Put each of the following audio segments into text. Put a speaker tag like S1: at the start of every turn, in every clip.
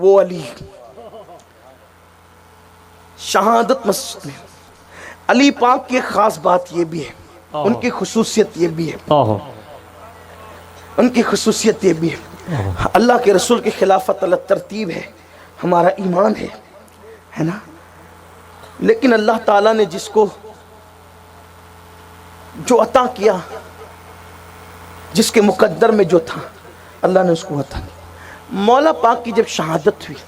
S1: وہ علی شہادت مسجد میں. علی پاک کی ایک خاص بات یہ بھی ہے, ان کی خصوصیت یہ بھی ہے, ان کی خصوصیت یہ بھی ہے, اللہ کے رسول کی خلافت اللہ ترتیب ہے, ہمارا ایمان ہے نا. لیکن اللہ تعالیٰ نے جس کو جو عطا کیا, جس کے مقدر میں جو تھا, اللہ نے اس کو عطا کیا. مولا پاک کی جب شہادت ہوئی,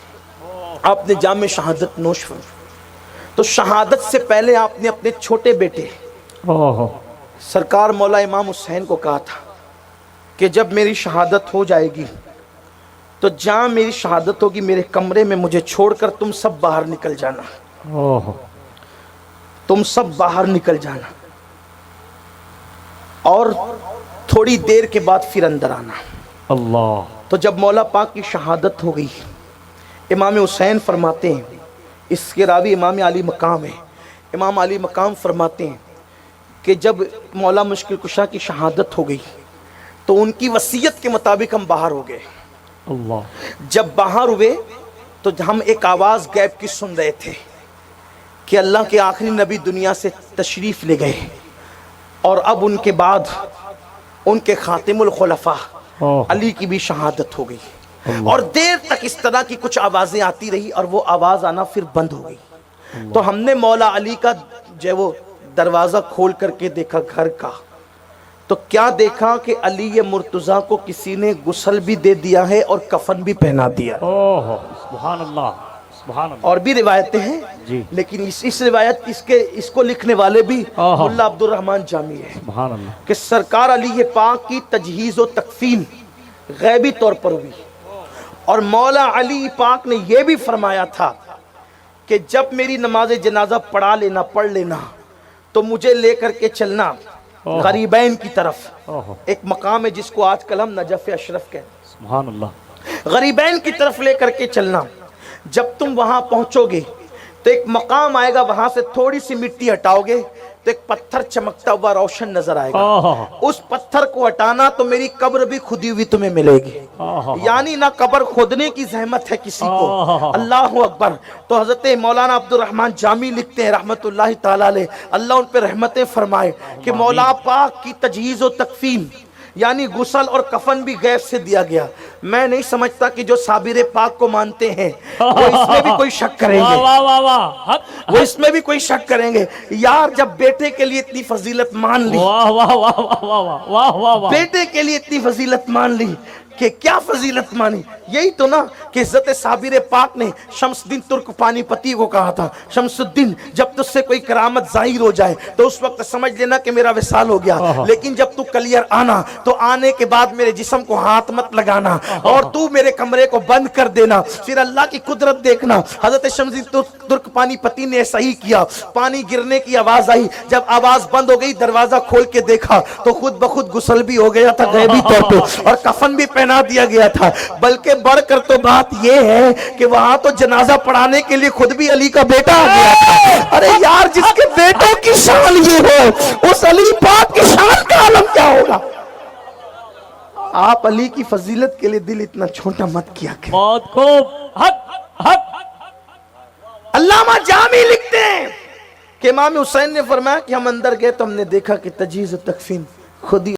S1: آپ نے جام شہادت نوش فرمایا, تو شہادت سے پہلے آپ نے اپنے چھوٹے بیٹے سرکار مولا امام حسین کو کہا تھا کہ جب میری شہادت ہو جائے گی تو جہاں میری شہادت ہوگی میرے کمرے میں مجھے چھوڑ کر تم سب باہر نکل جانا, تم سب باہر نکل جانا, اور تھوڑی دیر کے بعد پھر اندر آنا.
S2: اللہ.
S1: تو جب مولا پاک کی شہادت ہو گئی, امام حسین فرماتے ہیں, اس کے راوی امام علی مقام ہے, امام علی مقام فرماتے ہیں کہ جب مولا مشکل کشا کی شہادت ہو گئی تو ان کی وصیت کے مطابق ہم باہر ہو گئے.
S2: اللہ.
S1: جب باہر ہوئے تو ہم ایک آواز غیب کی سن رہے تھے کہ اللہ کے آخری نبی دنیا سے تشریف لے گئے, اور اب ان کے بعد ان کے خاتم الخلفاء علی کی بھی شہادت ہو گئی. اور دیر تک اس طرح کی کچھ آوازیں آتی رہی, اور وہ آواز آنا پھر بند ہو گئی. تو ہم نے مولا علی کا جو وہ دروازہ کھول کر کے دیکھا گھر کا, تو کیا دیکھا کہ علی مرتضیٰ کو کسی نے غسل بھی دے دیا ہے اور کفن بھی پہنا دیا.
S2: سبحان اللہ, سبحان اللہ.
S1: اور بھی روایتیں ہیں
S2: جی.
S1: لیکن اس روایت اس کو لکھنے والے بھی ملا عبد الرحمن جامی ہے,
S2: سبحان اللہ.
S1: کہ سرکار علی پاک کی تجہیز و تکفین غیبی طور پر ہوئی, اور مولا علی پاک نے یہ بھی فرمایا تھا کہ جب میری نماز جنازہ پڑھ لینا تو مجھے لے کر کے چلنا غریبین کی طرف. ایک مقام ہے جس کو آج کل ہم نجف اشرف کہتے ہیں,
S2: سبحان اللہ.
S1: غریبین کی طرف لے کر کے چلنا. جب تم وہاں پہنچو گے تو ایک مقام آئے گا, وہاں سے تھوڑی سی مٹی ہٹاؤ گے تو ایک پتھر چمکتا ہوا روشن نظر آئے گا. اس پتھر کو ہٹانا تو میری قبر بھی کھدی ہوئی تمہیں ملے گی, یعنی نہ قبر کھودنے کی زحمت ہے کسی کو. اللہ اکبر. تو حضرت مولانا عبد الرحمن جامی لکھتے ہیں رحمت اللہ تعالی علیہ, اللہ ان پہ رحمتیں فرمائے, کہ مولا پاک کی تجہیز و تکفین یعنی غسل اور کفن بھی غیب سے دیا گیا. میں نہیں سمجھتا کہ جو صابر پاک کو مانتے ہیں وہ اس میں بھی کوئی شک کریں گے, وہ اس میں بھی کوئی شک کریں گے. یار جب بیٹے کے لیے اتنی فضیلت مان لی, بیٹے کے لیے اتنی فضیلت مان لی, کہ کیا فضیلت مانی. یہی تو نا کہ حضرت صابر پاک نے شمس الدین ترک پانی پتی کو کہا تھا, شمس الدین جب تجھ سے کوئی کرامت ظاہر ہو جائے تو اس وقت سمجھ لینا کہ میرا وصال ہو گیا, لیکن جب تو کلیئر آنا تو آنے کے بعد میرے جسم کو ہاتھ مت لگانا, اور تو میرے کمرے کو بند کر دینا, پھر اللہ کی قدرت دیکھنا. حضرت شمس الدین ترک پانی پتی نے ایسا ہی کیا. پانی گرنے کی آواز آئی, جب آواز بند ہو گئی دروازہ کھول کے دیکھا تو خود بخود غسل بھی ہو گیا تھا غیبی طور پہ, اور کفن بھی پہنا دیا گیا تھا. بلکہ بڑھ کر تو بات یہ ہے کہ وہاں تو جنازہ پڑھانے کے لیے خود بھی علی کا بیٹا آ گیا تھا. ارے یار جس کے بیٹوں کی شان یہ ہو, اس علی پاک کی شان کا عالم کیا ہوگا. آپ علی کی فضیلت کے لیے دل اتنا چھوٹا مت کیا کریں.
S2: بہت خوب.
S1: علامہ جامی لکھتے ہیں کہ امام حسین نے فرمایا کہ ہم اندر گئے تو ہم نے دیکھا کہ تجہیز و تکفین خود ہی